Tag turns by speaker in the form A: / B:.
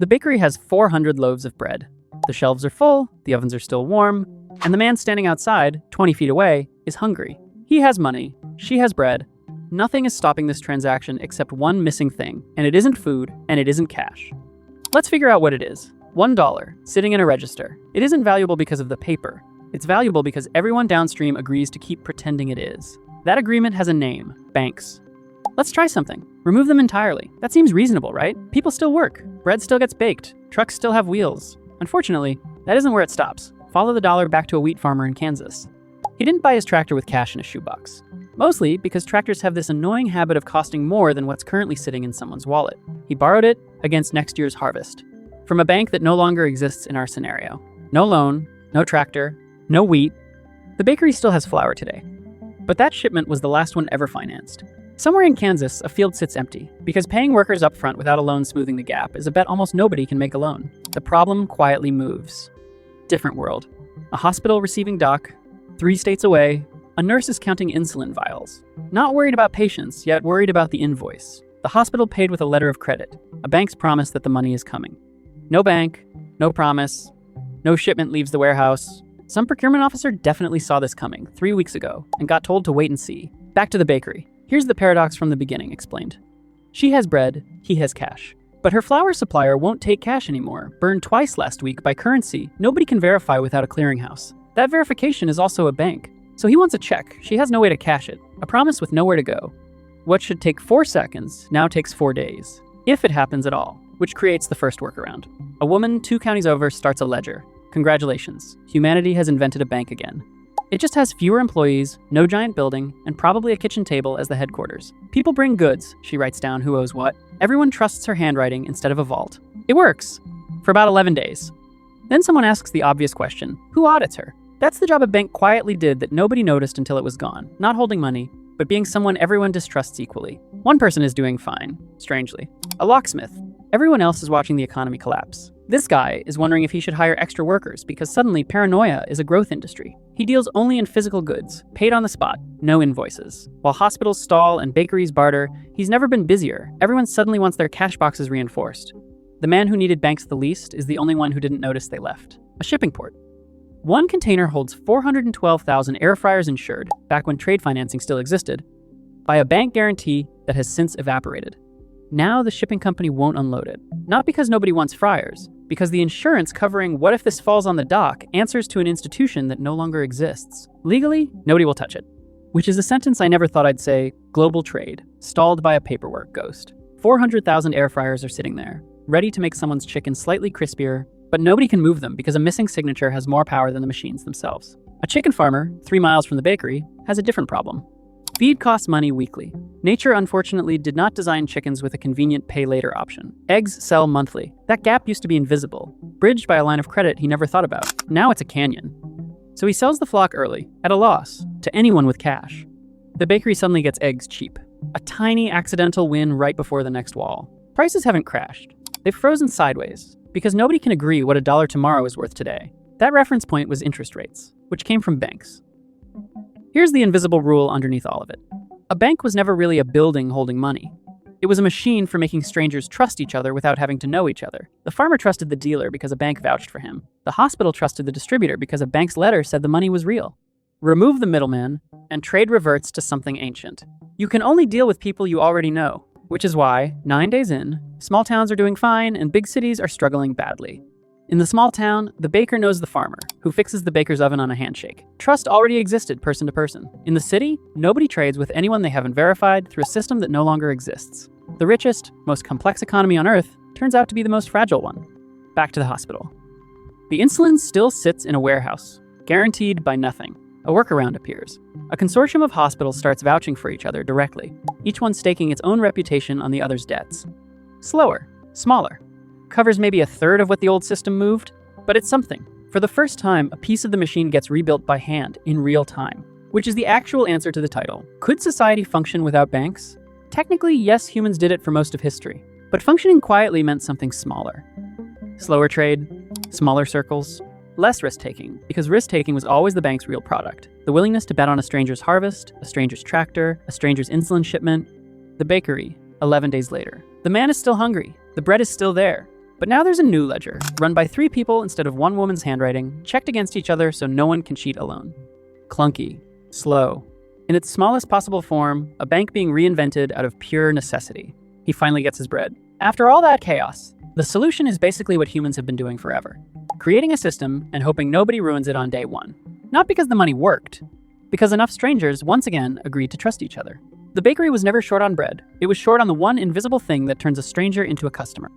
A: The bakery has 400 loaves of bread. The shelves are full, the ovens are still warm, and the man standing outside, 20 feet away, is hungry. He has money, she has bread. Nothing is stopping this transaction except one missing thing, and it isn't food, and it isn't cash. Let's figure out what it is. $1, sitting in a register. It isn't valuable because of the paper. It's valuable because everyone downstream agrees to keep pretending it is. That agreement has a name, banks. Let's try something. Remove them entirely. That seems reasonable, right? People still work. Bread still gets baked. Trucks still have wheels. Unfortunately, that isn't where it stops. Follow the dollar back to a wheat farmer in Kansas. He didn't buy his tractor with cash in a shoebox. Mostly because tractors have this annoying habit of costing more than what's currently sitting in someone's wallet. He borrowed it against next year's harvest. From a bank that no longer exists in our scenario. No loan, no tractor, no wheat. The bakery still has flour today. But that shipment was the last one ever financed. Somewhere in Kansas, a field sits empty, because paying workers up front without a loan smoothing the gap is a bet almost nobody can make alone. The problem quietly moves. Different world. A hospital receiving doc, 3 states away, a nurse is counting insulin vials. Not worried about patients, yet worried about the invoice. The hospital paid with a letter of credit, a bank's promise that the money is coming. No bank, no promise, no shipment leaves the warehouse. Some procurement officer definitely saw this coming 3 weeks ago and got told to wait and see. Back to the bakery. Here's the paradox from the beginning explained. She has bread, he has cash. But her flour supplier won't take cash anymore, burned twice last week by currency nobody can verify without a clearinghouse. That verification is also a bank. So he wants a check, she has no way to cash it, a promise with nowhere to go. What should take 4 seconds now takes 4 days, if it happens at all, which creates the first workaround. A woman 2 counties over starts a ledger. Congratulations, humanity has invented a bank again. It just has fewer employees, no giant building, and probably a kitchen table as the headquarters. People bring goods, she writes down who owes what. Everyone trusts her handwriting instead of a vault. It works, for about 11 days. Then someone asks the obvious question, who audits her? That's the job a bank quietly did that nobody noticed until it was gone. Not holding money, but being someone everyone distrusts equally. One person is doing fine, strangely. A locksmith. Everyone else is watching the economy collapse. This guy is wondering if he should hire extra workers because suddenly paranoia is a growth industry. He deals only in physical goods, paid on the spot, no invoices. While hospitals stall and bakeries barter, he's never been busier. Everyone suddenly wants their cash boxes reinforced. The man who needed banks the least is the only one who didn't notice they left. A shipping port. One container holds 412,000 air fryers insured, back when trade financing still existed, by a bank guarantee that has since evaporated. Now the shipping company won't unload it. Not because nobody wants fryers, because the insurance covering what if this falls on the dock answers to an institution that no longer exists. Legally, nobody will touch it. Which is a sentence I never thought I'd say. Global trade, stalled by a paperwork ghost. 400,000 air fryers are sitting there, ready to make someone's chicken slightly crispier, but nobody can move them because a missing signature has more power than the machines themselves. A chicken farmer, 3 miles from the bakery, has a different problem. Feed costs money weekly. Nature, unfortunately, did not design chickens with a convenient pay-later option. Eggs sell monthly. That gap used to be invisible, bridged by a line of credit he never thought about. Now it's a canyon. So he sells the flock early, at a loss, to anyone with cash. The bakery suddenly gets eggs cheap. A tiny accidental win right before the next wall. Prices haven't crashed. They've frozen sideways, because nobody can agree what $1 tomorrow is worth today. That reference point was interest rates, which came from banks. Here's the invisible rule underneath all of it. A bank was never really a building holding money. It was a machine for making strangers trust each other without having to know each other. The farmer trusted the dealer because a bank vouched for him. The hospital trusted the distributor because a bank's letter said the money was real. Remove the middleman, and trade reverts to something ancient. You can only deal with people you already know, which is why, 9 days in, small towns are doing fine and big cities are struggling badly. In the small town, the baker knows the farmer, who fixes the baker's oven on a handshake. Trust already existed person to person. In the city, nobody trades with anyone they haven't verified through a system that no longer exists. The richest, most complex economy on Earth turns out to be the most fragile one. Back to the hospital. The insulin still sits in a warehouse, guaranteed by nothing. A workaround appears. A consortium of hospitals starts vouching for each other directly, each one staking its own reputation on the other's debts. Slower, smaller. Covers maybe a third of what the old system moved, but it's something. For the first time, a piece of the machine gets rebuilt by hand in real time, which is the actual answer to the title. Could society function without banks? Technically, yes, humans did it for most of history, but functioning quietly meant something smaller. Slower trade, smaller circles, less risk-taking, because risk-taking was always the bank's real product. The willingness to bet on a stranger's harvest, a stranger's tractor, a stranger's insulin shipment. The bakery, 11 days later. The man is still hungry. The bread is still there. But now there's a new ledger, run by 3 people instead of 1 woman's handwriting, checked against each other so no one can cheat alone. Clunky. Slow. In its smallest possible form, a bank being reinvented out of pure necessity. He finally gets his bread. After all that chaos, the solution is basically what humans have been doing forever. Creating a system and hoping nobody ruins it on day 1. Not because the money worked, because enough strangers once again agreed to trust each other. The bakery was never short on bread. It was short on the one invisible thing that turns a stranger into a customer.